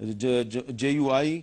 JUI,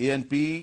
ANP,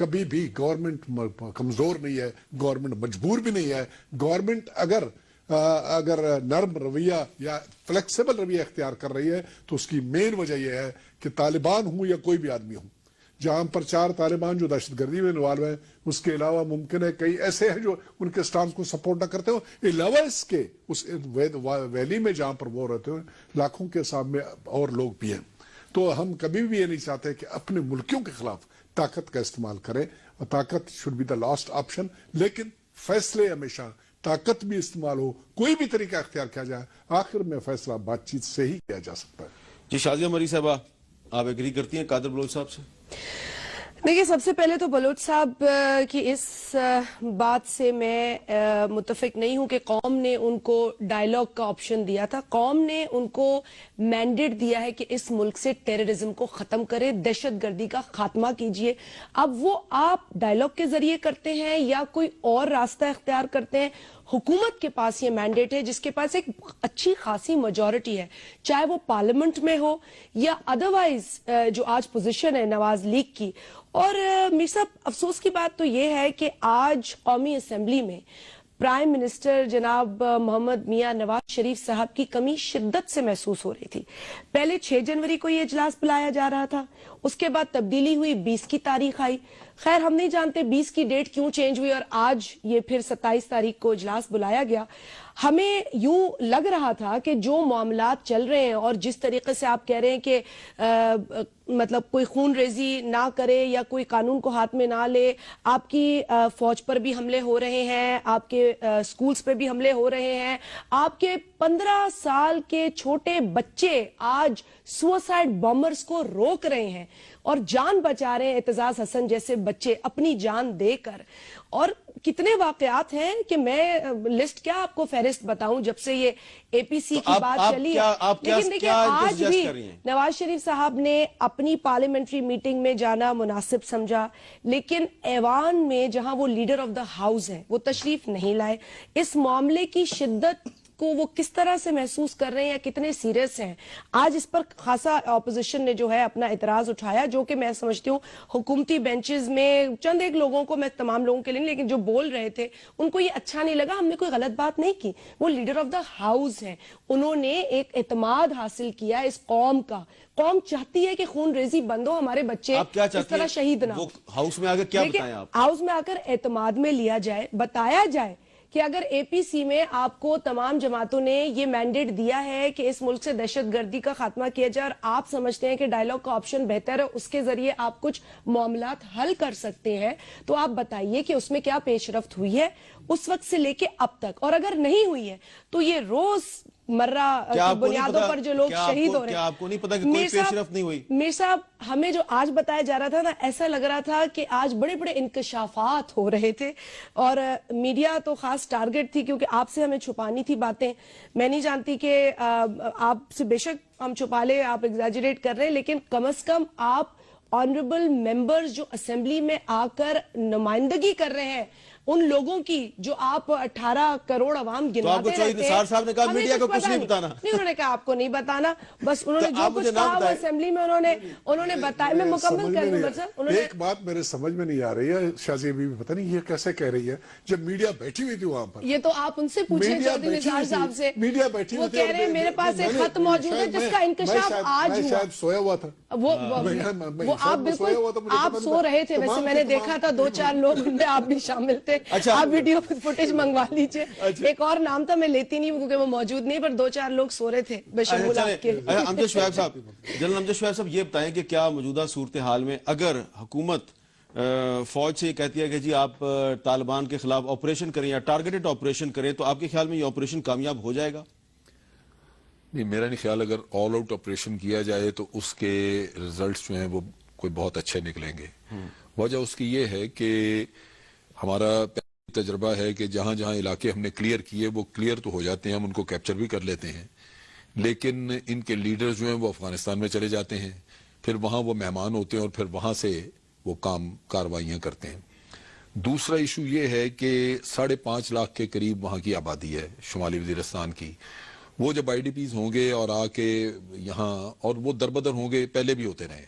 کبھی بھی government کمزور نہیں ہے، گورنمنٹ مجبور بھی نہیں ہے. گورنمنٹ اگر نرم رویہ یا فلیکسیبل رویہ اختیار کر رہی ہے تو اس کی مین وجہ یہ ہے کہ طالبان ہوں یا کوئی بھی آدمی ہوں، جہاں پر 4 طالبان جو دہشت گردی میں انوالو ہیں، اس کے علاوہ ممکن ہے کئی ایسے ہیں جو ان کے سٹانس کو سپورٹ نہ کرتے ہو، علاوہ اس کے اس ویلی میں جہاں پر وہ رہتے ہیں لاکھوں کے سامنے اور لوگ بھی ہیں. تو ہم کبھی بھی یہ نہیں چاہتے کہ اپنے ملکیوں کے خلاف طاقت کا استعمال کریں، اور طاقت should be the last option, لیکن فیصلے ہمیشہ طاقت بھی استعمال ہو، کوئی بھی طریقہ اختیار کیا جائے، آخر میں فیصلہ بات چیت سے ہی کیا جا سکتا ہے. جی شازیہ مری صاحبہ، آپ ایگری کرتی ہیں قادر بلوچ صاحب سے؟ دیکھیے، سب سے پہلے تو بلوچ صاحب کی اس بات سے میں متفق نہیں ہوں کہ قوم نے ان کو ڈائیلاگ کا آپشن دیا تھا. قوم نے ان کو مینڈیٹ دیا ہے کہ اس ملک سے ٹیررزم کو ختم کرے، دہشت گردی کا خاتمہ کیجئے. اب وہ آپ ڈائیلاگ کے ذریعے کرتے ہیں یا کوئی اور راستہ اختیار کرتے ہیں، حکومت کے پاس یہ مینڈیٹ ہے جس کے پاس ایک اچھی خاصی میجورٹی ہے، چاہے وہ پارلیمنٹ میں ہو یا ادروائز جو آج پوزیشن ہے نواز لیگ کی. اور میر صاحب، افسوس کی بات تو یہ ہے کہ آج قومی اسمبلی میں پرائم منسٹر جناب محمد میاں نواز شریف صاحب کی کمی شدت سے محسوس ہو رہی تھی. پہلے 6 جنوری کو یہ اجلاس بلایا جا رہا تھا، اس کے بعد تبدیلی ہوئی، 20 کی تاریخ آئی. خیر، ہم نہیں جانتے 20 کی ڈیٹ کیوں چینج ہوئی اور آج یہ پھر 27 تاریخ کو اجلاس بلایا گیا. ہمیں یوں لگ رہا تھا کہ جو معاملات چل رہے ہیں اور جس طریقے سے آپ کہہ رہے ہیں کہ مطلب کوئی خون ریزی نہ کرے یا کوئی قانون کو ہاتھ میں نہ لے، آپ کی فوج پر بھی حملے ہو رہے ہیں، آپ کے سکولز پہ بھی حملے ہو رہے ہیں، آپ کے 15 سال کے چھوٹے بچے آج سوسائڈ بامبرز کو روک رہے ہیں اور جان بچا رہے ہیں، اعتزاز حسن جیسے بچے اپنی جان دے کر. اور کتنے واقعات ہیں کہ میں لسٹ کیا آپ کو فہرست بتاؤں جب سے یہ اے پی سی کی بات چلی ہے. لیکن دیکھیں، آج بھی نواز شریف صاحب نے اپنی پارلیمنٹری میٹنگ میں جانا مناسب سمجھا، لیکن ایوان میں جہاں وہ لیڈر آف دا ہاؤس ہیں وہ تشریف نہیں لائے. اس معاملے کی شدت کو وہ کس طرح سے محسوس کر رہے ہیں یا کتنے سیریس ہیں؟ آج اس پر خاصا اپوزیشن نے جو ہے اپنا اعتراض اٹھایا، جو کہ میں سمجھتی ہوں حکومتی بینچز میں چند ایک لوگوں کو، میں تمام لوگوں کے لیے لیکن جو بول رہے تھے ان کو یہ اچھا نہیں لگا. ہم نے کوئی غلط بات نہیں کی، وہ لیڈر آف دا ہاؤس ہیں، انہوں نے ایک اعتماد حاصل کیا اس قوم کا. قوم چاہتی ہے کہ خون ریزی بند ہو، ہمارے بچے اس طرح شہید نہ ہو. ہاؤس میں آ کر کیا بتائیں آپ؟ ہاؤس میں آ کر اعتماد میں لیا جائے، بتایا جائے کہ اگر اے پی سی میں آپ کو تمام جماعتوں نے یہ مینڈیٹ دیا ہے کہ اس ملک سے دہشت گردی کا خاتمہ کیا جائے اور آپ سمجھتے ہیں کہ ڈائیلاگ کا آپشن بہتر ہے، اس کے ذریعے آپ کچھ معاملات حل کر سکتے ہیں، تو آپ بتائیے کہ اس میں کیا پیش رفت ہوئی ہے اس وقت سے لے کے اب تک. اور اگر نہیں ہوئی ہے تو یہ روز مرہ بنیادوں پر جو لوگ شہید ہو رہے ہیں، کیا آپ کو نہیں پتا کہ کوئی پیش رفت نہیں ہوئی؟ میر صاحب، ہمیں جو آج بتایا جا رہا تھا نا، ایسا لگ رہا تھا کہ آج بڑے بڑے انکشافات ہو رہے تھے اور میڈیا تو خاص ٹارگٹ تھی کیونکہ آپ سے ہمیں چھپانی تھی باتیں. میں نہیں جانتی کہ آپ سے بے شک ہم چھپا لے، آپ ایگزیجریٹ کر رہے ہیں، لیکن کم از کم آپ آنریبل ممبرز جو اسمبلی میں آ کر نمائندگی کر رہے ہیں ان لوگوں کی جو آپ 18 کروڑ عوام گنواتے رہتے ہیں. نثار صاحب نے کہا میڈیا کو کچھ نہیں بتانا. نہیں، انہوں نے کہا آپ کو نہیں بتانا، بس انہوں نے جو کچھ کہا وہ اسمبلی میں انہوں نے بتایا. میں مکمل کر دوں سر. ایک بات میرے سمجھ میں نہیں آ رہی ہے، شازیہ بی پتہ نہیں یہ کیسے کہہ رہی ہے جب میڈیا بیٹھی ہوئی تھی وہاں پر. یہ تو آپ ان سے پوچھیں چودھری نثار صاحب سے. میڈیا بیٹھی ہوئی تھی، وہ کہہ رہے ہیں میرے پاس ایک خط موجود ہے جس کا انکشاف آج ہوا. شاید سویا ہوا تھا وہ آپ بالکل آپ سو رہے تھے. ویسے میں نے دیکھا تھا 2-4 لوگ، ان میں آپ بھی شامل تھے. آپ ویڈیو فوٹیج منگوا لیجئے. ایک اور نام تھا، میں لیتی نہیں کیونکہ وہ موجود نہیں، پر 2-4 لوگ سو رہے تھے بشمول آپ کے. امجد شعیب صاحب، جنرل امجد شعیب صاحب، یہ بتائیں کہ کیا موجودہ صورتحال میں اگر حکومت فوج سے یہ کہتی ہے کہ جی آپ طالبان کے خلاف آپریشن کریں یا ٹارگیٹڈ آپریشن کریں، تو آپ کے خیال میں یہ آپریشن کامیاب ہو جائے گا؟ نہیں، میرا نہیں خیال. اگر آل آؤٹ آپریشن کیا جائے تو اس کے ریزلٹس جو ہیں وہ کوئی بہت اچھے نکلیں گے. وجہ اس کی یہ ہے کہ ہمارا تجربہ ہے کہ جہاں جہاں علاقے ہم نے کلیئر کیے وہ کلیئر تو ہو جاتے ہیں، ہم ان کو کیپچر بھی کر لیتے ہیں، لیکن ان کے لیڈرز جو ہیں وہ افغانستان میں چلے جاتے ہیں، پھر وہاں وہ مہمان ہوتے ہیں اور پھر وہاں سے وہ کاروائیاں کرتے ہیں. دوسرا ایشو یہ ہے کہ 5.5 لاکھ کے قریب وہاں کی آبادی ہے شمالی وزیرستان کی. وہ جب آئی ڈی پیز ہوں گے اور آ کے یہاں، اور وہ دربدر ہوں گے، پہلے بھی ہوتے رہے،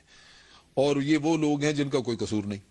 اور یہ وہ لوگ ہیں جن کا کوئی قصور نہیں.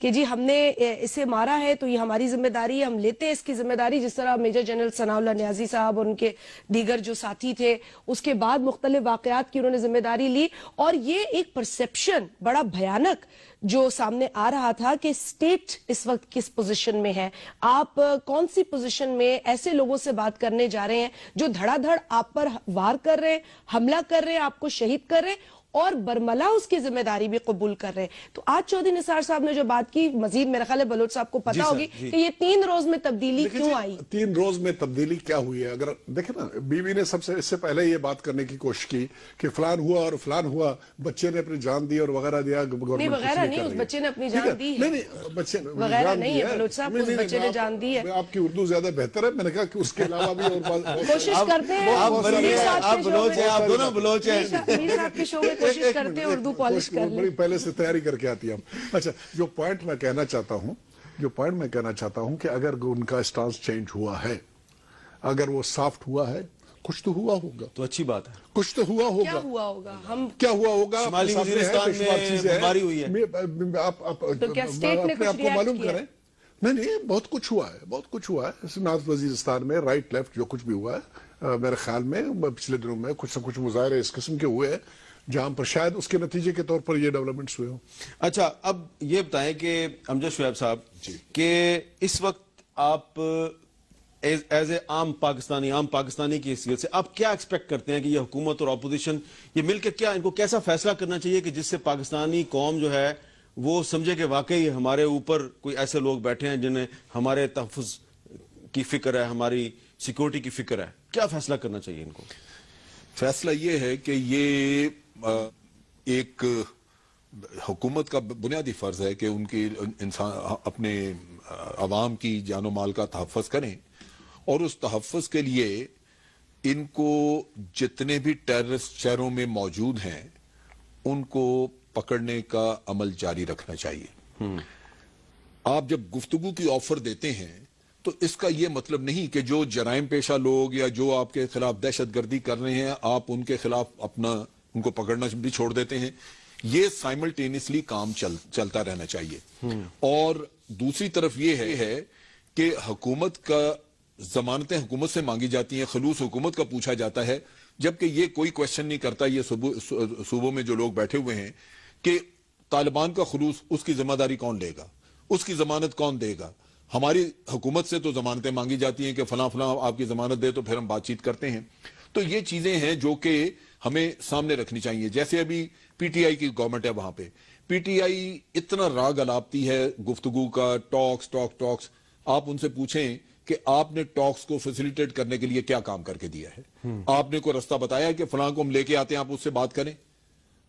کہ جی ہم نے اسے مارا ہے تو یہ ہماری ذمہ داری ہے, ہم لیتے ہیں اس کی ذمہ داری, جس طرح میجر جنرل ثناء اللہ نیازی صاحب اور ان کے دیگر جو ساتھی تھے اس کے بعد مختلف واقعات کی انہوں نے ذمہ داری لی. اور یہ ایک پرسپشن بڑا بھیانک جو سامنے آ رہا تھا کہ اسٹیٹ اس وقت کس پوزیشن میں ہے, آپ کون سی پوزیشن میں ایسے لوگوں سے بات کرنے جا رہے ہیں جو دھڑا دھڑ آپ پر وار کر رہے ہیں, حملہ کر رہے ہیں, آپ کو شہید کر رہے ہیں اور برملا اس کی ذمہ داری بھی قبول کر رہے ہیں. تو آج چودھری نثار صاحب نے جو بات کی, مزید میرا خیال ہے بلوچ صاحب کو پتا ہوگی کہ یہ 3 روز میں تبدیلی کیوں آئی. 3 روز میں تبدیلی کیا ہوئی ہے؟ اگر دیکھیں نا, بیوی نے سب سے اس سے پہلے یہ بات کرنے کی کوشش کی کہ فلان ہوا اور فلان ہوا, بچے نے اپنی جان دی اور وغیرہ دیا. نہیں وغیرہ نہیں, اس بچے نے اپنی جان دی ہے. نہیں بچے وغیرہ نہیں ہے بلوچ صاحب, اس بچے نے جان دی ہے. آپ کی اردو زیادہ بہتر ہے, میں نے کہا کہ اس کے علاوہ بھی اور کوشش کرتے ہیں, آپ بلوچ ہیں, آپ دونوں بلوچ ہیں. میر صاحب کے شو میں کوشش کرتے ہیں اردو پالش کر لیں. بڑی پہلے سے تیاری کر کے آتی ہے ہم. اچھا, جو پوائنٹ میں کہنا چاہتا ہوں کہ اگر ان کا اسٹانس چینج ہوا ہے, اگر وہ سافٹ ہوا ہے, کچھ تو ہوا ہوگا. تو اچھی بات ہے, کچھ تو ہوا ہوگا. کیا ہوا ہوگا؟ ہم کیا ہوا ہوگا؟ شمالی وزیرستان میں بمباری ہوئی ہے, آپ کیا اسٹیٹ نے اپنے آپ کچھ کو معلوم ریئیکٹ کیا؟ کریں. نہیں بہت کچھ ہوا ہے, بہت کچھ ہوا ہے نارتھ وزیرستان میں. رائٹ لیفٹ جو کچھ بھی ہوا ہے, میرے خیال میں پچھلے دنوں میں کچھ نہ کچھ مظاہرے اس قسم کے ہوئے ہیں جہاں پر شاید اس کے نتیجے کے طور پر یہ ڈیولپمنٹس ہوئے ہوں. اچھا, اب یہ بتائیں کہ امجد شعیب صاحب کہ اس وقت آپ ایز اے عام پاکستانی کی حیثیت سے آپ کیا ایکسپیکٹ کرتے ہیں کہ یہ حکومت اور اپوزیشن یہ مل کے کیا ان کو کیسا فیصلہ کرنا چاہیے کہ جس سے پاکستانی قوم جو ہے وہ سمجھے کہ واقعی ہمارے اوپر کوئی ایسے لوگ بیٹھے ہیں جنہیں ہمارے تحفظ کی فکر ہے, ہماری سیکورٹی کی فکر ہے. کیا فیصلہ کرنا چاہیے ان کو؟ فیصلہ یہ ہے کہ یہ ایک حکومت کا بنیادی فرض ہے کہ ان کی انسان اپنے عوام کی جان و مال کا تحفظ کریں, اور اس تحفظ کے لیے ان کو جتنے بھی ٹیررسٹ شہروں میں موجود ہیں ان کو پکڑنے کا عمل جاری رکھنا چاہیے. آپ جب گفتگو کی آفر دیتے ہیں تو اس کا یہ مطلب نہیں کہ جو جرائم پیشہ لوگ یا جو آپ کے خلاف دہشت گردی کر رہے ہیں آپ ان کے خلاف ان کو پکڑنا بھی چھوڑ دیتے ہیں. یہ سائملٹینیسلی کام چلتا رہنا چاہیے. اور دوسری طرف یہ ہے کہ حکومت کا ضمانتیں حکومت سے مانگی جاتی ہیں, خلوص حکومت کا پوچھا جاتا ہے, جبکہ یہ کوئی کوشچن نہیں کرتا یہ صوبوں میں جو لوگ بیٹھے ہوئے ہیں کہ طالبان کا خلوص اس کی ذمہ داری کون لے گا, اس کی ضمانت کون دے گا. ہماری حکومت سے تو ضمانتیں مانگی جاتی ہیں کہ فلاں آپ کی ضمانت دے تو پھر ہم بات چیت کرتے ہیں. تو یہ چیزیں ہیں جو کہ ہمیں سامنے رکھنی چاہیے. جیسے ابھی پی ٹی آئی کی گورنمنٹ ہے, وہاں پہ پی ٹی آئی اتنا راگ الاپتی ہے گفتگو کا, ٹاکس. آپ ان سے پوچھیں کہ آپ نے ٹاکس کو فیسیلیٹیٹ کرنے کے لیے کیا کام کر کے دیا ہے. آپ نے کوئی رستہ بتایا کہ فلاں کو ہم لے کے آتے ہیں آپ اس سے بات کریں.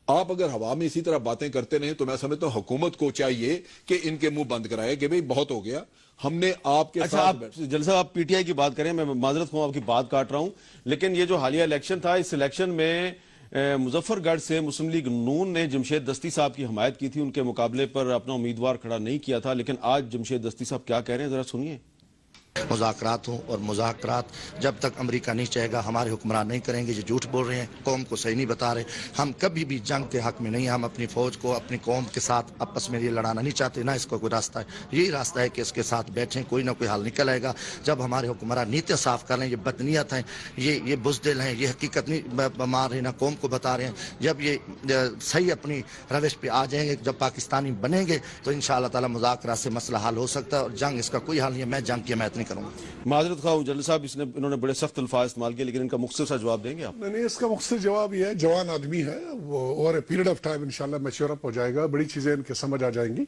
آپ اگر ہوا میں اسی طرح باتیں کرتے رہیں تو میں سمجھتا ہوں حکومت کو چاہیے کہ ان کے منہ بند کرائے کہ بھئی بہت ہو گیا, ہم نے آپ کے اچھا, آپ جلسہ آپ پی ٹی آئی کی بات کریں, میں معذرت ہوں آپ کی بات کاٹ رہا ہوں, لیکن یہ جو حالیہ الیکشن تھا, اس الیکشن میں مظفر گڑھ سے مسلم لیگ نون نے جمشید دستی صاحب کی حمایت کی تھی, ان کے مقابلے پر اپنا امیدوار کھڑا نہیں کیا تھا. لیکن آج جمشید دستی صاحب کیا کہہ رہے ہیں, ذرا سنیے. مذاکرات ہوں, اور مذاکرات جب تک امریکہ نہیں چاہے گا ہمارے حکمران نہیں کریں گے. یہ جھوٹ بول رہے ہیں, قوم کو صحیح نہیں بتا رہے. ہم کبھی بھی جنگ کے حق میں نہیں, ہم اپنی فوج کو اپنی قوم کے ساتھ آپس میں یہ لڑانا نہیں چاہتے, نہ اس کو کوئی راستہ ہے. یہی راستہ ہے کہ اس کے ساتھ بیٹھیں, کوئی نہ کوئی حل نکل آئے گا جب ہمارے حکمران نیتیں صاف کر لیں. یہ بدنیت ہیں, یہ بزدل ہیں, یہ حقیقت نہیں مار رہے, نہ قوم کو بتا رہے ہیں. جب یہ صحیح اپنی روش پہ آ جائیں گے, جب پاکستانی بنیں گے تو انشاءاللہ تعالی مذاکرات سے مسئلہ حل ہو سکتا ہے, اور جنگ اس کا کوئی حل نہیں ہے. میں جنگ کی حمایت نہیں کروں گا. معذرت خواہ ہوں جلال صاحب, انہوں نے بڑے سخت الفاظ استعمال کیے, لیکن ان کا مختصر سا جواب دیں گے آپ؟ نہیں, اس کا مختصر جواب یہ ہے, جوان آدمی ہے وہ, اور پیریڈ آف ٹائم انشاءاللہ میچور اپ ہو جائے گا, بڑی چیزیں ان کے سمجھ آ جائیں گی.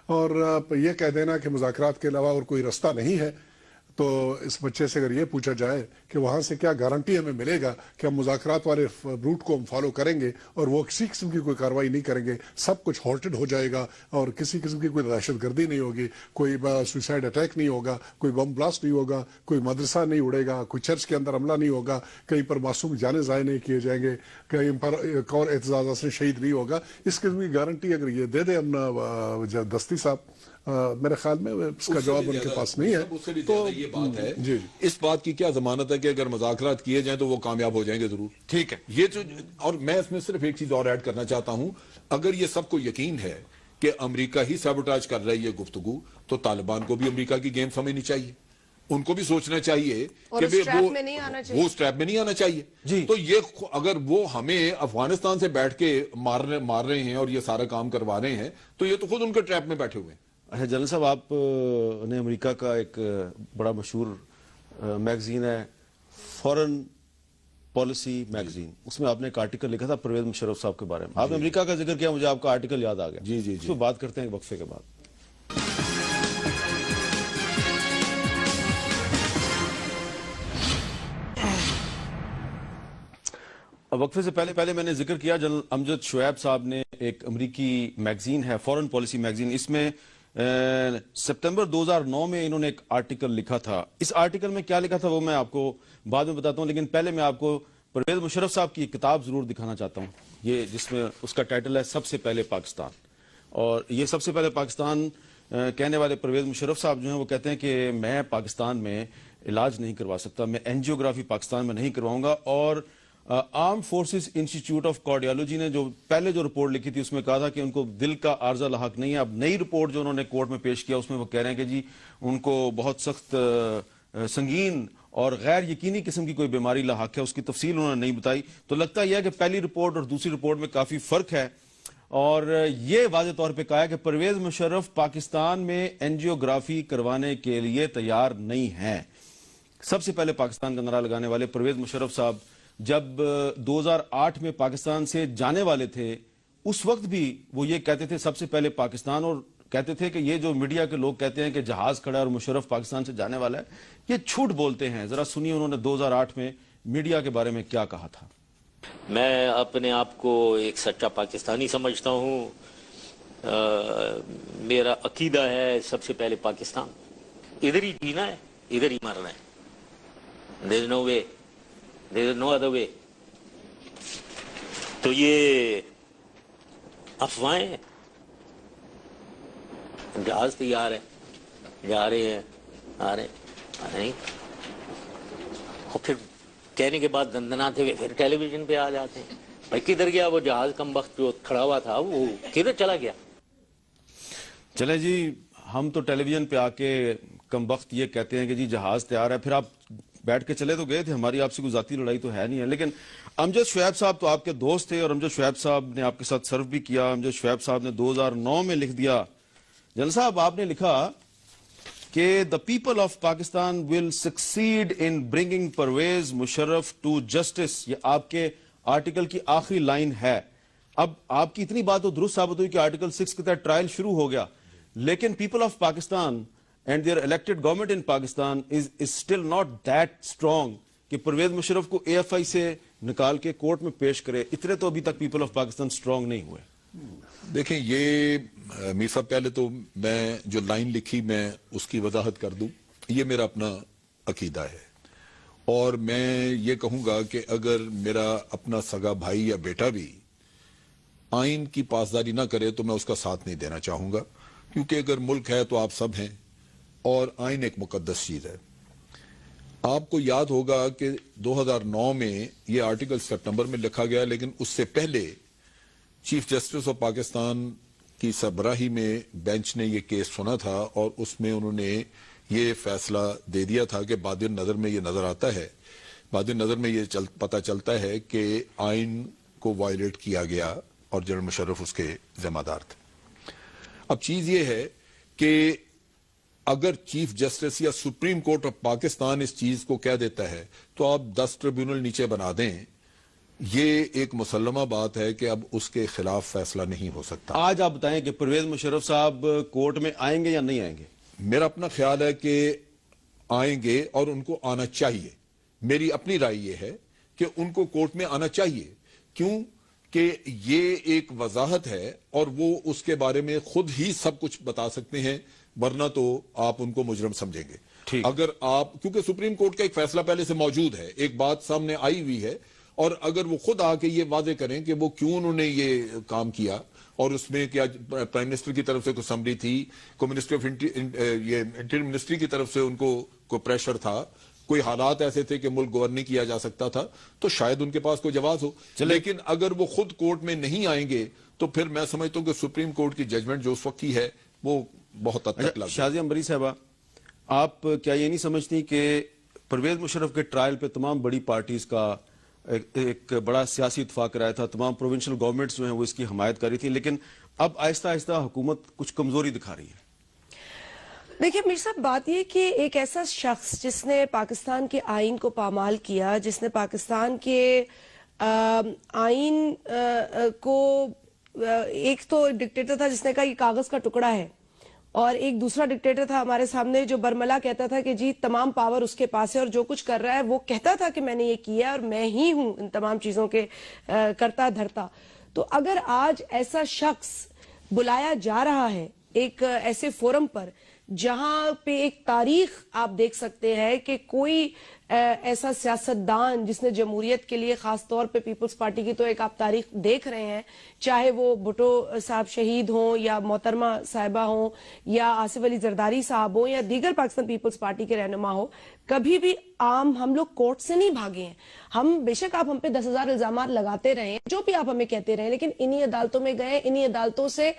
اور یہ کہہ دینا کہ مذاکرات کے علاوہ اور کوئی راستہ نہیں ہے, تو اس بچے سے اگر یہ پوچھا جائے کہ وہاں سے کیا گارنٹی ہمیں ملے گا کہ ہم مذاکرات والے روٹ کو ہم فالو کریں گے اور وہ کسی قسم کی کوئی کارروائی نہیں کریں گے, سب کچھ ہالٹڈ ہو جائے گا اور کسی قسم کی کوئی دہشت گردی نہیں ہوگی, کوئی سوسائڈ اٹیک نہیں ہوگا, کوئی بم بلاسٹ نہیں ہوگا, کوئی مدرسہ نہیں اڑے گا, کوئی چرچ کے اندر حملہ نہیں ہوگا, کہیں پر معصوم جانیں ضائع نہیں کیے جائیں گے, کہیں پر ایک اور اعتزاز سے شہید نہیں ہوگا. اس قسم کی گارنٹی اگر یہ دے دے ہم دستی صاحب, میرے خیال میں اس کا جواب ان کے پاس نہیں ہے. تو یہ بات ہے, اس بات کی کیا ضمانت ہے کہ اگر مذاکرات کیے جائیں تو وہ کامیاب ہو جائیں گے؟ ضرور. ٹھیک ہے, یہ اور میں اس میں صرف ایک چیز اور ایڈ کرنا چاہتا ہوں. اگر یہ سب کو یقین ہے کہ امریکہ ہی سیبوٹاج کر رہا ہے یہ گفتگو، تو طالبان کو بھی امریکہ کی گیم سمجھنی چاہیے، ان کو بھی سوچنا چاہیے کہ وہ اس ٹریپ میں نہیں آنا چاہیے۔ تو یہ اگر وہ ہمیں افغانستان سے بیٹھ کے مار رہے ہیں اور یہ سارا کام کروا رہے ہیں، تو یہ تو خود ان کے ٹریپ میں بیٹھے ہوئے ہیں۔ اچھا جنرل صاحب، آپ نے امریکہ کا ایک بڑا مشہور میگزین ہے فورن پالیسی میگزین، اس میں آپ نے ایک آرٹیکل لکھا تھا پرویز مشرف صاحب کے بارے میں، آپ نے امریکہ کا ذکر کیا، مجھے آپ کا آرٹیکل یاد آ گیا، اس پہ بات کرتے ہیں ایک وقفے کے بعد۔ وقفے سے پہلے میں نے ذکر کیا جنرل امجد شعیب صاحب نے ایک امریکی میگزین ہے فورن پالیسی میگزین، اس میں ستمبر 2009 میں انہوں نے ایک آرٹیکل لکھا تھا۔ اس آرٹیکل میں کیا لکھا تھا وہ میں آپ کو بعد میں بتاتا ہوں، لیکن پہلے میں آپ کو پرویز مشرف صاحب کی ایک کتاب ضرور دکھانا چاہتا ہوں، یہ جس میں اس کا ٹائٹل ہے سب سے پہلے پاکستان۔ اور یہ سب سے پہلے پاکستان کہنے والے پرویز مشرف صاحب جو ہیں وہ کہتے ہیں کہ میں پاکستان میں علاج نہیں کروا سکتا، میں اینجیوگرافی پاکستان میں نہیں کرواؤں گا۔ اور arm forces institute of cardiology نے جو پہلے جو رپورٹ لکھی تھی اس میں کہا تھا کہ ان کو دل کا عارضہ لاحق نہیں ہے۔ اب نئی رپورٹ جو انہوں نے کورٹ میں پیش کیا اس میں وہ کہہ رہے ہیں کہ جی ان کو بہت سخت سنگین اور غیر یقینی قسم کی کوئی بیماری لاحق ہے، اس کی تفصیل انہوں نے نہیں بتائی۔ تو لگتا یہ ہے کہ پہلی رپورٹ اور دوسری رپورٹ میں کافی فرق ہے، اور یہ واضح طور پہ کہا ہے کہ پرویز مشرف پاکستان میں اینجیوگرافی کروانے کے لیے تیار نہیں ہیں۔ سب سے پہلے پاکستان کا نعرہ لگانے والے پرویز مشرف صاحب جب 2008 میں پاکستان سے جانے والے تھے اس وقت بھی وہ یہ کہتے تھے سب سے پہلے پاکستان، اور کہتے تھے کہ یہ جو میڈیا کے لوگ کہتے ہیں کہ جہاز کھڑا ہے اور مشرف پاکستان سے جانے والا ہے، یہ جھوٹ بولتے ہیں۔ ذرا سنیے انہوں نے 2008 میں میڈیا کے بارے میں کیا کہا تھا۔ میں اپنے آپ کو ایک سچا پاکستانی سمجھتا ہوں، میرا عقیدہ ہے سب سے پہلے پاکستان، ادھر ہی جینا ہے، ادھر ہی مرنا ہے، there is no way, there is no other way۔ تو یہ افواہیں ہیں، جہاز تیار ہے، جا رہے ہیں، آ رہے ہیں، اور پھر کہنے کے بعد دندناتے ہوئے پھر ٹیلی ویژن پہ آ جاتے ہیں۔ بھائی کدھر گیا وہ جہاز کم وقت جو کھڑا ہوا تھا، وہ کدھر چلا گیا؟ چلیں جی، ہم تو ٹیلی ویژن پہ آ کے کم وقت یہ کہتے ہیں کہ جی جہاز تیار ہے، پھر آپ بیٹھ کے چلے تو گئے تھے، ہماری آپ سے کوئی ذاتی لڑائی تو ہے نہیں ہے۔ لیکن امجد شعیب صاحب تو آپ کے دوست تھے، اور امجد شعیب صاحب نے آپ کے ساتھ سرو بھی کیا۔ امجد شعیب صاحب نے 2009 میں لکھ دیا، جنرل صاحب آپ نے لکھا کہ the people of Pakistan will succeed in bringing Pervez Musharraf to justice۔ یہ آپ کے آرٹیکل کی آخری لائن ہے۔ اب آپ کی اتنی بات تو درست ثابت ہوئی کہ آرٹیکل 6 کے تحت ٹرائل شروع ہو گیا، لیکن people of Pakistan and their elected government in Pakistan is still not that strong کہ پرویز مشرف کو اے ایف آئی سے نکال کے کورٹ میں پیش کرے۔ اتنے تو ابھی تک پیپل آف پاکستان سٹرونگ نہیں ہوئے۔ دیکھیں یہ میر صاحب، پہلے تو میں جو لائن لکھی میں اس کی وضاحت کر دوں، یہ میرا اپنا عقیدہ ہے، اور میں یہ کہوں گا کہ اگر میرا اپنا سگا بھائی یا بیٹا بھی آئین کی پاسداری نہ کرے تو میں اس کا ساتھ نہیں دینا چاہوں گا، کیونکہ اگر ملک ہے تو آپ سب ہیں، اور آئین ایک مقدس چیز ہے۔ آپ کو یاد ہوگا کہ 2009 میں یہ آرٹیکل سپٹمبر میں لکھا گیا، لیکن اس سے پہلے چیف جسٹس آف پاکستان کی سربراہی میں بینچ نے یہ کیس سنا تھا، اور اس میں انہوں نے یہ فیصلہ دے دیا تھا کہ بعد نظر میں یہ نظر آتا ہے، بعد نظر میں یہ پتہ چلتا ہے کہ آئین کو وائلیٹ کیا گیا اور جنرل مشرف اس کے ذمہ دار تھے۔ اب چیز یہ ہے کہ اگر چیف جسٹس یا سپریم کورٹ آف پاکستان اس چیز کو کہہ دیتا ہے تو آپ 10 ٹریبیونل نیچے بنا دیں، یہ ایک مسلمہ بات ہے کہ اب اس کے خلاف فیصلہ نہیں ہو سکتا۔ آج آپ بتائیں کہ پرویز مشرف صاحب کورٹ میں آئیں گے یا نہیں آئیں گے؟ میرا اپنا خیال ہے کہ آئیں گے، اور ان کو آنا چاہیے۔ میری اپنی رائے یہ ہے کہ ان کو کورٹ میں آنا چاہیے، کیوں کہ یہ ایک وضاحت ہے اور وہ اس کے بارے میں خود ہی سب کچھ بتا سکتے ہیں، ورنہ تو آپ ان کو مجرم سمجھیں گے۔ اگر آپ، کیونکہ سپریم کورٹ کا ایک فیصلہ پہلے سے موجود ہے، ایک بات سامنے آئی ہوئی ہے، اور اگر وہ خود آ کے یہ واضح کریں کہ وہ کیوں انہوں نے یہ کام کیا، اور اس میں کیا پرائم منسٹر کی طرف سے کوئی سمری تھی، کوئی منسٹر آف انٹیریئر منسٹری کی طرف سے ان کو کوئی پریشر تھا، کوئی حالات ایسے تھے کہ ملک گورن نہیں کیا جا سکتا تھا، تو شاید ان کے پاس کوئی جواز ہو۔ لیکن اگر وہ خود کورٹ میں نہیں آئیں گے تو پھر میں سمجھتا ہوں کہ سپریم کورٹ کی ججمنٹ جو اس وقت کی ہے وہ بہت حد تک لاگو۔ شازیہ انبری صاحبہ، آپ کیا یہ نہیں سمجھتی کہ پرویز مشرف کے ٹرائل پہ تمام بڑی پارٹیز کا ایک بڑا سیاسی اتفاق رہا تھا، تمام پروونشل گورنمنٹس جو ہیں وہ اس کی حمایت کر رہی تھی، لیکن اب آہستہ آہستہ حکومت کچھ کمزوری دکھا رہی ہے؟ دیکھیں میر صاحب، بات یہ کہ ایک ایسا شخص جس نے پاکستان کے آئین کو پامال کیا، جس نے پاکستان کے آئین کو، ایک تو ڈکٹیٹر تھا جس نے کہا یہ کاغذ کا ٹکڑا ہے، اور ایک دوسرا ڈکٹیٹر تھا ہمارے سامنے جو برملا کہتا تھا کہ جی تمام پاور اس کے پاس ہے اور جو کچھ کر رہا ہے وہ کہتا تھا کہ میں نے یہ کیا ہے اور میں ہی ہوں ان تمام چیزوں کے کرتا دھرتا۔ تو اگر آج ایسا شخص بلایا جا رہا ہے ایک ایسے فورم پر جہاں پہ ایک تاریخ آپ دیکھ سکتے ہیں کہ کوئی ایسا سیاستدان جس نے جمہوریت کے لیے، خاص طور پہ پیپلز پارٹی کی تو ایک آپ تاریخ دیکھ رہے ہیں، چاہے وہ بھٹو صاحب شہید ہوں یا محترمہ صاحبہ ہوں یا آصف علی زرداری صاحب ہوں یا دیگر پاکستان پیپلز پارٹی کے رہنما ہو، کبھی بھی ہم لوگ کورٹ سے نہیں بھاگے ہیں۔ ہم بے شک آپ ہم پہ 10,000 الزامات لگاتے رہے ہیں، جو بھی آپ ہمیں کہتے رہے، لیکن انہی عدالتوں میں گئے، انہی عدالتوں سے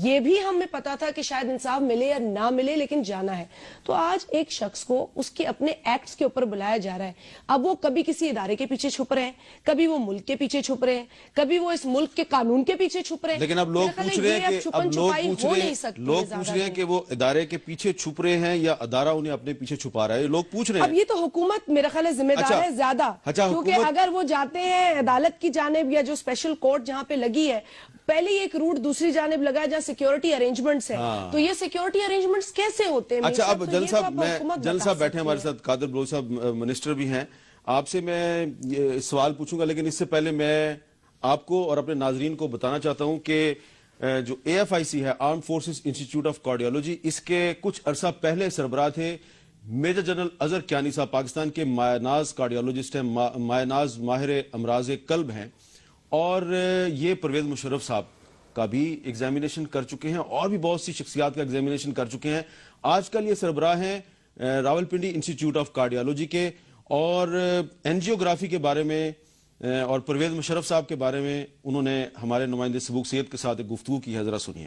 یہ بھی ہمیں پتا تھا کہ شاید انصاف ملے یا نہ ملے، لیکن جانا ہے۔ تو آج ایک شخص کو اس کے اپنے ایکٹس کے اوپر بلایا جا رہا ہے، اب وہ کبھی کسی ادارے کے پیچھے چھپ رہے ہیں، کبھی وہ ملک کے پیچھے چھپ رہے ہیں، کبھی وہ اس ملک کے قانون کے پیچھے چھپ رہے ہیں، لیکن اب لوگ پوچھ رہے ہیں کہ وہ ادارے کے پیچھے چھپ رہے ہیں یا ادارہ انہیں اپنے پیچھے چھپا رہا ہے، لوگ پوچھ رہے ہیں۔ اب یہ تو حکومت میرا خیال ہے ذمہ دار ہے زیادہ، کیونکہ اگر وہ جاتے ہیں عدالت کی جانب یا جو اسپیشل کورٹ جہاں پہ لگی ہے، پہلے ایک روٹ دوسری جانب لگا ہے جہاں سیکیورٹی ارینجمنٹس ہیں، تو یہ سیکیورٹی ارینجمنٹس کیسے ہوتے ہیں؟ اچھا، اب جنرل صاحب بیٹھے ہیں ہمارے ساتھ، قادر بلوچ صاحب منسٹر بھی ہیں، آپ سے میں سوال پوچھوں گا، لیکن اس سے پہلے میں آپ کو اور اپنے ناظرین کو بتانا چاہتا ہوں کہ جو AFIC ہے، armed forces institute of cardiology, اس کے کچھ عرصہ پہلے سربراہ تھے میجر جنرل اظہر کیانی صاحب، پاکستان کے مایہ ناز کارڈیالوجسٹ ہیں، مایہ ناز ماہر امراض قلب ہیں، اور یہ پرویز مشرف صاحب کا بھی ایگزامینیشن کر چکے ہیں اور بھی بہت سی شخصیات کا ایگزامینیشن کر چکے ہیں۔ آج کل یہ سربراہ ہیں راولپنڈی انسٹیٹیوٹ آف کارڈیالوجی کے، اور اینجیوگرافی کے بارے میں اور پرویز مشرف صاحب کے بارے میں انہوں نے ہمارے نمائندے سبوک سید کے ساتھ ایک گفتگو کی ہے، ذرا سنیے۔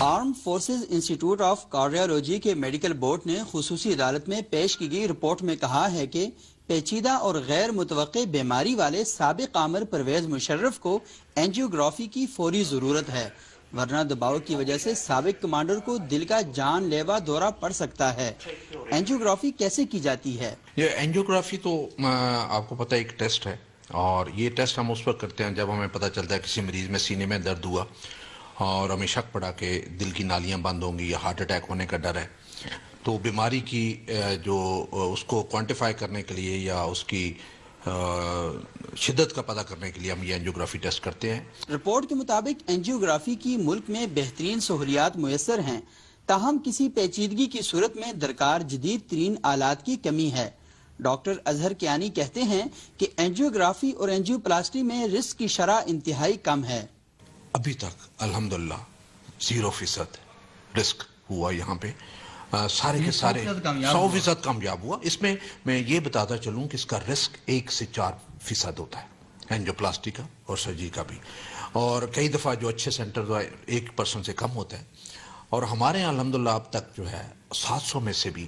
Armed forces institute of cardiology کے میڈیکل بورڈ نے خصوصی عدالت میں پیش کی گئی رپورٹ میں کہا ہے کہ پیچیدہ اور غیر متوقع بیماری والے سابق آمر پرویز مشرف کو اینجیوگرافی کی فوری ضرورت ہے، ورنہ دباؤ کی وجہ سے سابق کمانڈر کو دل کا جان لیوا دورہ پڑ سکتا ہے۔ اینجیوگرافی کیسے کی جاتی ہے؟ یہ اینجیوگرافی تو آپ کو پتہ ایک ٹیسٹ ہے، اور یہ ٹیسٹ ہم اس وقت کرتے ہیں جب ہمیں پتہ چلتا ہے کسی مریض میں سینے میں درد ہوا اور ہمیں شک پڑا کہ دل کی نالیاں بند ہوں گی یا ہارٹ اٹیک ہونے کا ڈر ہے، تو بیماری کی جو اس کو کوانٹیفائی کرنے کے لیے یا اس کی شدت کا پتہ کرنے کے لیے ہم یہ اینجیوگرافی ٹیسٹ کرتے ہیں۔ رپورٹ کے مطابق اینجیوگرافی کی ملک میں بہترین سہولیات میسر ہیں، تاہم کسی پیچیدگی کی صورت میں درکار جدید ترین آلات کی کمی ہے۔ ڈاکٹر اظہر کیانی کہتے ہیں کہ اینجیوگرافی اور اینجیوپلاسٹی میں رسک کی شرح انتہائی کم ہے۔ ابھی تک الحمدللہ 0% رسک ہوا یہاں پہ، سارے کے سارے 100% کامیاب ہوا۔ اس میں یہ بتاتا چلوں کہ اس کا رسک 1 سے 4% ہوتا ہے، اینجیوپلاسٹی کا اور سرجری کا بھی، اور کئی دفعہ جو اچھے سینٹر 1% سے کم ہوتا ہے، اور ہمارے یہاں الحمدللہ اب تک جو ہے 700 میں سے بھی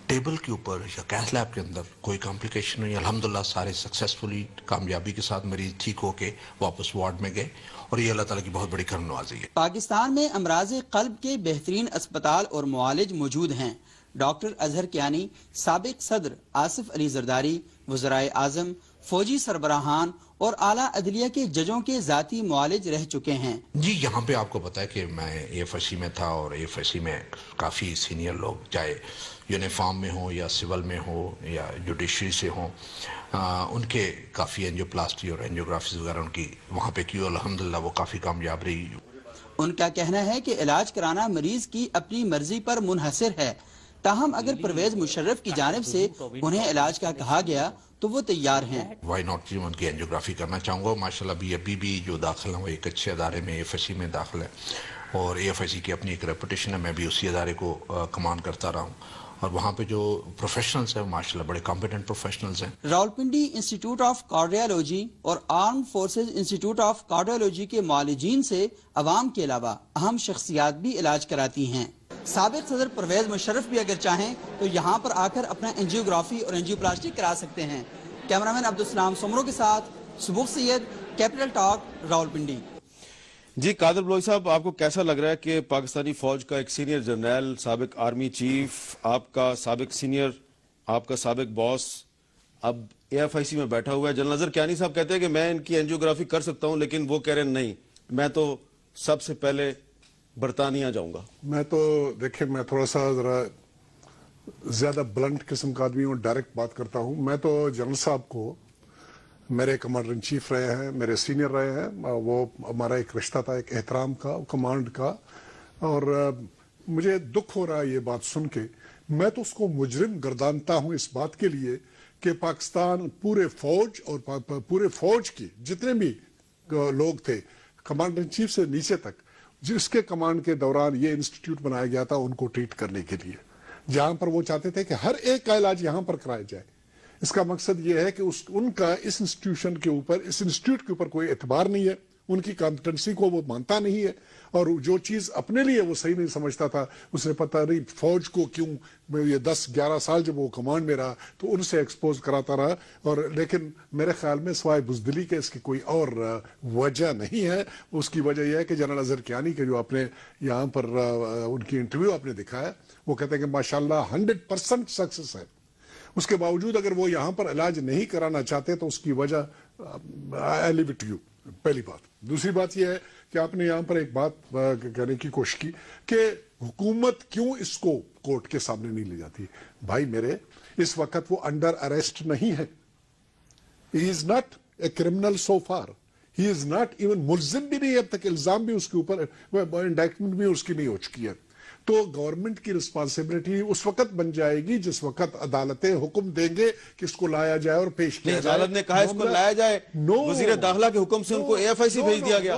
ٹیبل کے اوپر یا کیتھ لیب کے اندر کوئی کمپلیکیشن نہیں، الحمدللہ سارے سکسیسفلی کامیابی کے ساتھ مریض ٹھیک ہو کے واپس وارڈ میں گئے، اور یہ اللہ تعالیٰ کی بہت بڑی کرم نوازی ہے۔ پاکستان میں امراض قلب کے بہترین اسپتال اور معالج موجود ہیں۔ ڈاکٹر اظہر کیانی سابق صدر آصف علی زرداری، وزرائے اعظم، فوجی سربراہان اور اعلیٰ عدلیہ کے ججوں کے ذاتی معالج رہ چکے ہیں۔ جی، یہاں پہ آپ کو پتا ہے کہ میں AFIC میں تھا، اور AFIC میں کافی سینئر لوگ چاہے یونیفارم میں ہوں یا سول میں ہوں یا جوڈیشری سے ہوں، ان کے کافی اینجیوپلاسٹی اور اینجیوگرافیز وغیرہ ان کی وہاں پہ کی، الحمدللہ وہ کافی کامیاب رہی۔ ان کا کہنا ہے کہ علاج کرانا مریض کی اپنی مرضی پر منحصر ہے، تاہم اگر پرویز مشرف کی جانب سے انہیں علاج کا کہا گیا تو وہ تیار ہیں۔ وائی ناٹ، ان کی اینجیوگرافی کرنا چاہوں گا۔ ماشاءاللہ ابھی بھی جو داخل ہیں وہ ایک اچھے ادارے میں AFIC میں داخل ہے، اور AFIC کی اپنی ایک ریپوٹیشن ہے، میں بھی اسی ادارے کو کمان کرتا رہا ہوں، اور وہاں پہ جو پروفیشنلز ہیں ماشاءاللہ بڑے کمپیٹنٹ پروفیشنلز ہیں. راولپنڈی انسٹیٹیوٹ آف کارڈیالوجی اور arm forces institute of cardiology کے معالجین سے عوام کے علاوہ اہم شخصیات بھی علاج کراتی ہیں. سابق صدر پرویز مشرف بھی اگر چاہیں تو یہاں پر آ کر اپنا انجیوگرافی اور انجیوپلاسٹی کرا سکتے ہیں. کیمرامین عبدالسلام سمرو کے ساتھ سبوق سید، کیپٹل ٹاک، راولپنڈی. جی قادر بلوچ صاحب، آپ کو کیسا لگ رہا ہے کہ پاکستانی فوج کا ایک سینئر جرنیل، سابق آرمی چیف، آپ کا سابق سینئر، آپ کا سابق باس اب AFIC میں بیٹھا ہوا ہے؟ جنرل اظہر کیانی صاحب کہتے ہیں کہ میں ان کی انجیوگرافی کر سکتا ہوں، لیکن وہ کہہ رہے ہیں نہیں، میں تو سب سے پہلے برطانیہ جاؤں گا. میں تو دیکھیں، میں تھوڑا سا ذرا زیادہ بلنٹ قسم کا آدمی ہوں، ڈائریکٹ بات کرتا ہوں. میں تو جنرل صاحب کو، میرے کمانڈر ان چیف رہے ہیں، میرے سینئر رہے ہیں، وہ ہمارا ایک رشتہ تھا، ایک احترام کا، کمانڈ کا، اور مجھے دکھ ہو رہا ہے یہ بات سن کے. میں تو اس کو مجرم گردانتا ہوں اس بات کے لیے کہ پاکستان پورے فوج اور پورے فوج کے جتنے بھی لوگ تھے، کمانڈر ان چیف سے نیچے تک، جس کے کمانڈ کے دوران یہ انسٹیٹیوٹ بنایا گیا تھا ان کو ٹریٹ کرنے کے لیے، جہاں پر وہ چاہتے تھے کہ ہر ایک کا علاج یہاں پر کرایا جائے. اس کا مقصد یہ ہے کہ ان کا اس انسٹیٹیوشن کے اوپر، اس انسٹیٹیوٹ کے اوپر کوئی اعتبار نہیں ہے، ان کی کمپٹنسی کو وہ مانتا نہیں ہے، اور جو چیز اپنے لیے وہ صحیح نہیں سمجھتا تھا، اسے پتہ نہیں فوج کو کیوں یہ 10-11 سال جب وہ کمانڈ میں رہا تو ان سے ایکسپوز کراتا رہا. اور لیکن میرے خیال میں سوائے بزدلی کے اس کی کوئی اور وجہ نہیں ہے. اس کی وجہ یہ ہے کہ جنرل اظہر کیانی کے جو اپنے یہاں پر ان کی انٹرویو آپ نے دکھایا، وہ کہتے ہیں کہ ماشاءاللہ 100% سکسس ہے. اس کے باوجود اگر وہ یہاں پر علاج نہیں کرانا چاہتے تو اس کی وجہ I leave it to you. پہلی بات. دوسری بات یہ ہے کہ آپ نے یہاں پر ایک بات کہنے کی کوشش کی کہ حکومت کیوں اس کو کورٹ کے سامنے نہیں لے جاتی. بھائی میرے، اس وقت وہ انڈر اریسٹ نہیں ہے. He is not a criminal so far. He is not even ملزم بھی نہیں ہے اب تک، الزام بھی اس کے اوپر، انڈائٹمنٹ بھی اس کی نہیں ہو چکی ہے. تو گورنمنٹ کی رسپانسبلٹی اس وقت بن جائے گی جس وقت عدالتیں حکم دیں گے کہ اس کو لایا جائے اور پیش کیا جائے. عدالت نے کہا اس کو لایا جائے، وزیر داخلہ کے حکم سے ان کو AFIC بھیج دیا گیا.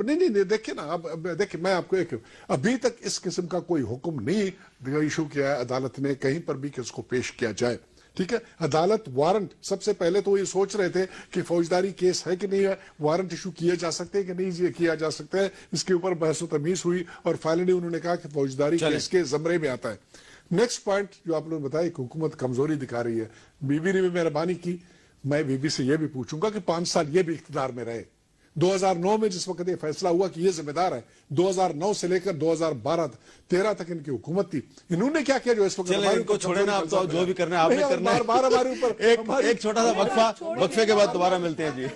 نہیں دیکھیں نا، دیکھیں میں آپ کو ایک، ابھی تک اس قسم کا کوئی حکم نہیں ایشو کیا ہے عدالت نے کہیں پر بھی کہ اس کو پیش کیا جائے. ٹھیک ہے، عدالت وارنٹ، سب سے پہلے تو یہ سوچ رہے تھے کہ فوجداری کیس ہے کہ نہیں ہے، وارنٹ ایشو کیے جا سکتے ہیں کہ نہیں کیا جا سکتا ہے. اس کے اوپر بحث و تمیز ہوئی اور فائنلی انہوں نے کہا کہ فوجداری کیس کے زمرے میں آتا ہے. نیکسٹ پوائنٹ جو آپ نے بتایا کہ حکومت کمزوری دکھا رہی ہے، بی بی نے بھی مہربانی کی. میں بی بی سے یہ بھی پوچھوں گا کہ 5 سال یہ بھی اقتدار میں رہے. 2009 میں جس وقت یہ فیصلہ ہوا کہ یہ ذمہ دار ہے، 2009 سے لے کر 2012-13 تک ان کی حکومت تھی. انہوں نے کیا کیا جو اس وقت ان کو چھوڑے نا، آپ تو جو بھی کرنا ہے آپ نے کرنا ہے. ایک چھوٹا سا وقفے کے بعد دوبارہ ملتے ہیں. جی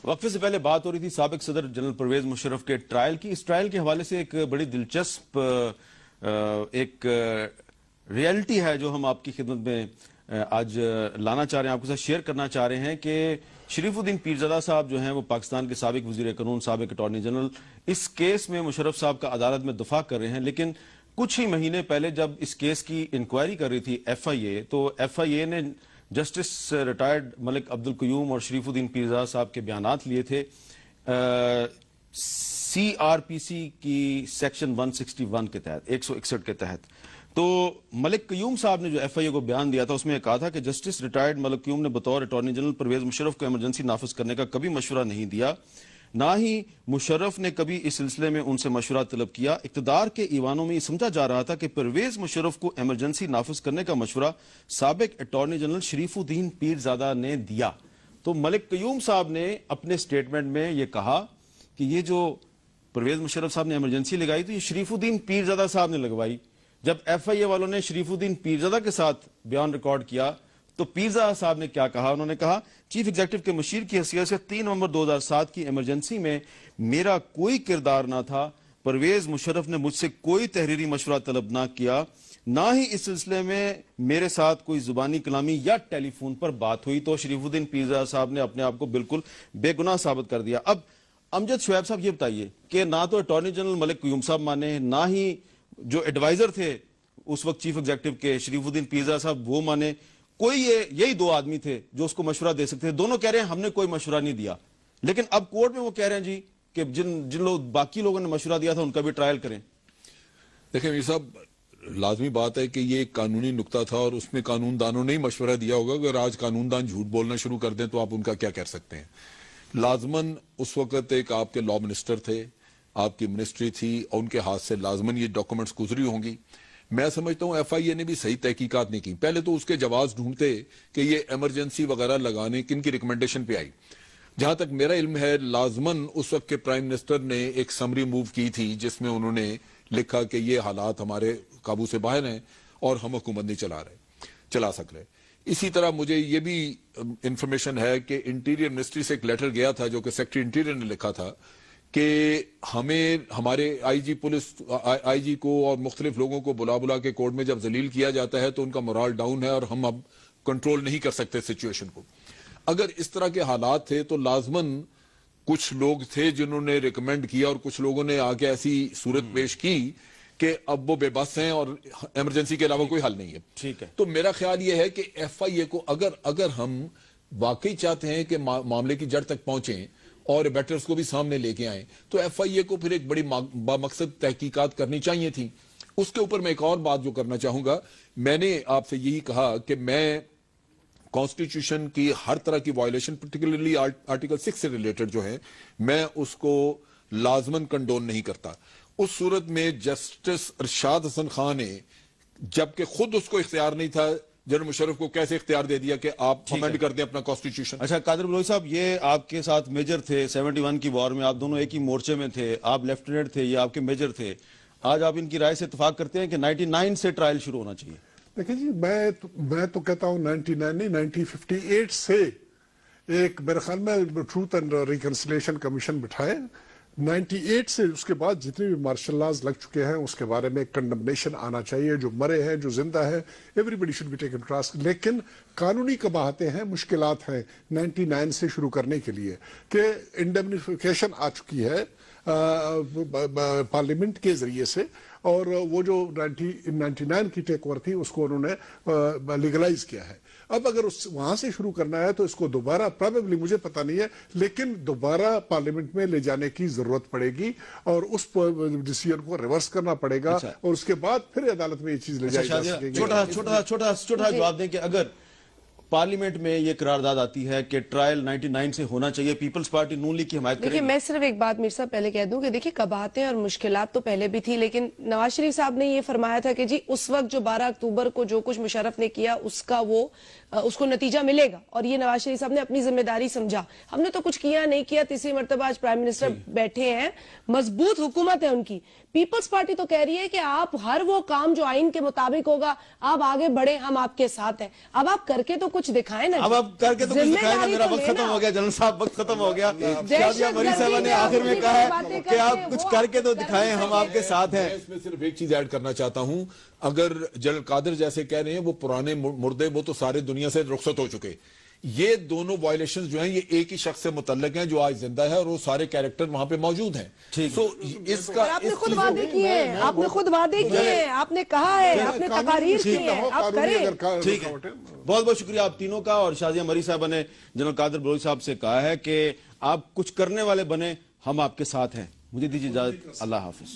وقفے سے پہلے بات ہو رہی تھی سابق صدر جنرل پرویز مشرف کے ٹرائل کی. اس ٹرائل کے حوالے سے ایک بڑی دلچسپ ایک ریئلٹی ہے جو ہم آپ کی خدمت میں آج لانا چاہ رہے ہیں، آپ کے ساتھ شیئر کرنا چاہ رہے ہیں کہ شریف الدین پیرزادہ صاحب جو ہیں وہ پاکستان کے سابق وزیر قانون، سابق اٹارنی جنرل، اس کیس میں مشرف صاحب کا عدالت میں دفاع کر رہے ہیں. لیکن کچھ ہی مہینے پہلے جب اس کیس کی انکوائری کر رہی تھی FIA، تو FIA نے جسٹس ریٹائرڈ ملک عبدالقیوم اور شریف الدین پیرزادہ صاحب کے بیانات لیے تھے CRPC کی سیکشن 161 کے تحت، 161 کے تحت. تو ملک قیوم صاحب نے جو FIA کو بیان دیا تھا اس میں کہا تھا کہ جسٹس ریٹائرڈ ملک قیوم نے بطور اٹارنی جنرل پرویز مشرف کو ایمرجنسی نافذ کرنے کا کبھی مشورہ نہیں دیا، نہ ہی مشرف نے کبھی اس سلسلے میں ان سے مشورہ طلب کیا. اقتدار کے ایوانوں میں یہ سمجھا جا رہا تھا کہ پرویز مشرف کو ایمرجنسی نافذ کرنے کا مشورہ سابق اٹارنی جنرل شریف الدین پیرزادہ نے دیا. تو ملک قیوم صاحب نے اپنے سٹیٹمنٹ میں یہ کہا کہ یہ جو پرویز مشرف صاحب نے ایمرجنسی لگائی تو یہ شریف الدین پیرزادہ صاحب نے لگوائی. جب FIA والوں نے شریف الدین پیرزادہ کے ساتھ بیان ریکارڈ کیا تو پیرزادہ صاحب نے کیا کہا؟ انہوں نے کہا چیف ایگزیکٹو کے مشیر کی حیثیت سے 3 نومبر 2007 کی ایمرجنسی میں میرا کوئی کردار نہ تھا. پرویز مشرف نے مجھ سے کوئی تحریری مشورہ طلب نہ کیا، نہ ہی اس سلسلے میں میرے ساتھ کوئی زبانی کلامی یا ٹیلی فون پر بات ہوئی. تو شریف الدین پیرزادہ صاحب نے اپنے آپ کو بالکل بے گناہ ثابت کر دیا. اب امجد شعیب صاحب یہ بتائیے کہ نہ تو اٹارنی جنرل ملک قیوم صاحب مانے، نہ ہی جو ایڈوائزر تھے اس وقت چیف ایگزیکٹو کے شریف الدین پیرزادہ صاحب وہ مانے، کوئی یہی 2 آدمی تھے جو اس کو مشورہ دے سکتے تھے. دونوں کہہ رہے ہیں ہم نے کوئی مشورہ نہیں دیا. لیکن اب کورٹ میں وہ کہہ رہے ہیں جی کہ جن لوگ باقی لوگوں نے مشورہ دیا تھا ان کا بھی ٹرائل کریں. دیکھیں میر صاحب، لازمی بات ہے کہ یہ ایک قانونی نکتہ تھا اور اس میں قانون دانوں نے ہی مشورہ دیا ہوگا. اگر آج قانون دان جھوٹ بولنا شروع کر دیں تو آپ ان کا کیا کر سکتے ہیں. لازماً اس وقت ایک آپ کے لا منسٹر تھے، آپ کی منسٹری تھی، اور ان کے ہاتھ سے لازماً یہ ڈاکومنٹس گزری ہوں گی. میں سمجھتا ہوں ایف آئی اے نے بھی صحیح تحقیقات نہیں کی. پہلے تو اس کے جواز ڈھونڈتے کہ یہ ایمرجنسی وغیرہ لگانے کن کی ریکمنڈیشن پہ آئی. جہاں تک میرا علم ہے لازماً اس وقت کے پرائم منسٹر نے ایک سمری موو کی تھی جس میں انہوں نے لکھا کہ یہ حالات ہمارے قابو سے باہر ہیں اور ہم حکومت نہیں چلا سک رہے. اسی طرح مجھے یہ بھی انفارمیشن ہے کہ انٹیریئر منسٹری سے ایک لیٹر گیا تھا جو کہ سیکرٹری انٹیریئر نے لکھا تھا کہ ہمیں ہمارے آئی جی پولیس آئی جی کو اور مختلف لوگوں کو بلا کے کورٹ میں جب ذلیل کیا جاتا ہے تو ان کا مورال ڈاؤن ہے اور ہم اب کنٹرول نہیں کر سکتے سچویشن کو. اگر اس طرح کے حالات تھے تو لازماً کچھ لوگ تھے جنہوں نے ریکمینڈ کیا اور کچھ لوگوں نے آگے ایسی صورت پیش کی کہ اب وہ بے بس ہیں اور ایمرجنسی کے علاوہ کوئی حل نہیں ہے. ٹھیک ہے. تو میرا خیال یہ ہے کہ ایف آئی اے کو اگر ہم واقعی چاہتے ہیں کہ معاملے کی جڑ تک پہنچیں اور بیٹرز کو بھی سامنے لے کے آئیں تو ایف آئی اے کو پھر ایک بڑی بامقصد تحقیقات کرنی چاہیے تھی. اس کے اوپر میں ایک اور بات جو کرنا چاہوں گا، میں نے آپ سے یہی کہا کہ میں کانسٹیٹیوشن کی ہر طرح کی وائلیشن پرٹیکولرلی آرٹیکل 6 سے ریلیٹڈ جو ہے میں اس کو لازماً کنڈون نہیں کرتا. اس صورت میں جسٹس ارشاد حسن خان نے جبکہ خود اس کو اختیار نہیں تھا جنرل مشرف کو کیسے اختیار دے دیا کہ آپ امینڈ کر دیں اپنا کانسٹیٹیوشن. اچھا قادر بلوچ صاحب، یہ آپ کے ساتھ میجر تھے 71 کی وار میں، آپ دونوں ایک ہی مورچے میں تھے، آپ لیفٹیننٹ تھے، یہ آپ کے میجر تھے. آج آپ ان کی رائے سے اتفاق کرتے ہیں کہ 99 سے ٹرائل شروع ہونا چاہیے؟ دیکھیں جی، میں تو کہتا ہوں 99 نہیں 1958 سے ایک میرے خیال میں ٹروتھ اینڈ ریکنسیلیشن کمیشن بٹھائے. 98 سے اس کے بعد جتنے بھی مارشل لاز لگ چکے ہیں اس کے بارے میں کنڈمنیشن آنا چاہیے. جو مرے ہیں، جو زندہ ہے، everybody should be taken task. لیکن قانونی قباحتیں ہیں، مشکلات ہیں 99 سے شروع کرنے کے لیے کہ انڈیمنیفیکیشن آ چکی ہے پارلیمنٹ کے ذریعے سے، اور وہ جو 1999 کی ٹیک اوور تھی اس کو انہوں نے لیگلائز کیا ہے. اب اگر وہاں سے شروع کرنا ہے تو اس کو دوبارہ پرابیبلی مجھے پتہ نہیں ہے لیکن دوبارہ پارلیمنٹ میں لے جانے کی ضرورت پڑے گی اور اس ڈیسیژن کو ریورس کرنا پڑے گا اور اس کے بعد پھر عدالت میں یہ چیز لے جائی جا سکے گی. چھوٹا جواب دیں کہ اگر پارلیمنٹ میں یہ قرارداد آتی ہے کہ ٹرائل 99 سے ہونا چاہیے، پیپلز پارٹی نون لیگ کی حمایت کرے گی؟ دیکھیں میں صرف ایک بات میر صاحب پہلے کہہ دوں کہ دیکھیں قباحتیں اور مشکلات تو پہلے بھی تھی، لیکن نواز شریف صاحب نے یہ فرمایا تھا کہ جی اس وقت جو 12 اکتوبر کو جو کچھ مشرف نے کیا اس کو نتیجہ ملے گا، اور یہ نواز شریف صاحب نے اپنی ذمہ داری سمجھا. ہم نے تو کچھ کیا نہیں کیا، تیسری مرتبہ آج پرائم منسٹر بیٹھے ہیں، مضبوط حکومت ہے ان کی. پیپلز پارٹی تو کہہ رہی ہے کہ آپ ہر وہ کام جو آئین کے مطابق ہوگا آپ آگے بڑھیں، ہم آپ کے ساتھ ہیں. اب آپ کر کے تو کچھ دکھائیں نا. اب آپ کر کے تو کچھ دکھائیں نا. میرا وقت ختم ہو گیا جنرل صاحب، وقت ختم ہو گیا. شادیہ مری صاحبہ نے آخر میں کہا ہے کہ آپ کچھ کر کے تو دکھائیں، ہم آپ کے ساتھ ہیں. اس میں صرف ایک چیز ایڈ کرنا چاہتا ہوں. اگر جنرل قادر جیسے کہہ رہے ہیں وہ پرانے مردے وہ تو سارے دنیا سے رخصت ہو چکے، یہ دونوں وائلیشنز جو ہیں یہ ایک ہی شخص سے متعلق ہیں جو آج زندہ ہے اور وہ سارے کیریکٹر وہاں پہ موجود ہیں. سو اس کا آپ نے خود وعدے کیے ہیں، آپ نے خود وعدے کیے ہیں، آپ نے کہا ہے، آپ نے تقاریر کی ہیں، آپ کریں. ٹھیک ہے، بہت بہت شکریہ آپ تینوں کا. اور شادیہ مری صاحبہ نے جنرل قادر بلوچ صاحب سے کہا ہے کہ آپ کچھ کرنے والے بنے، ہم آپ کے ساتھ ہیں. مجھے دیجیے اجازت، اللہ حافظ.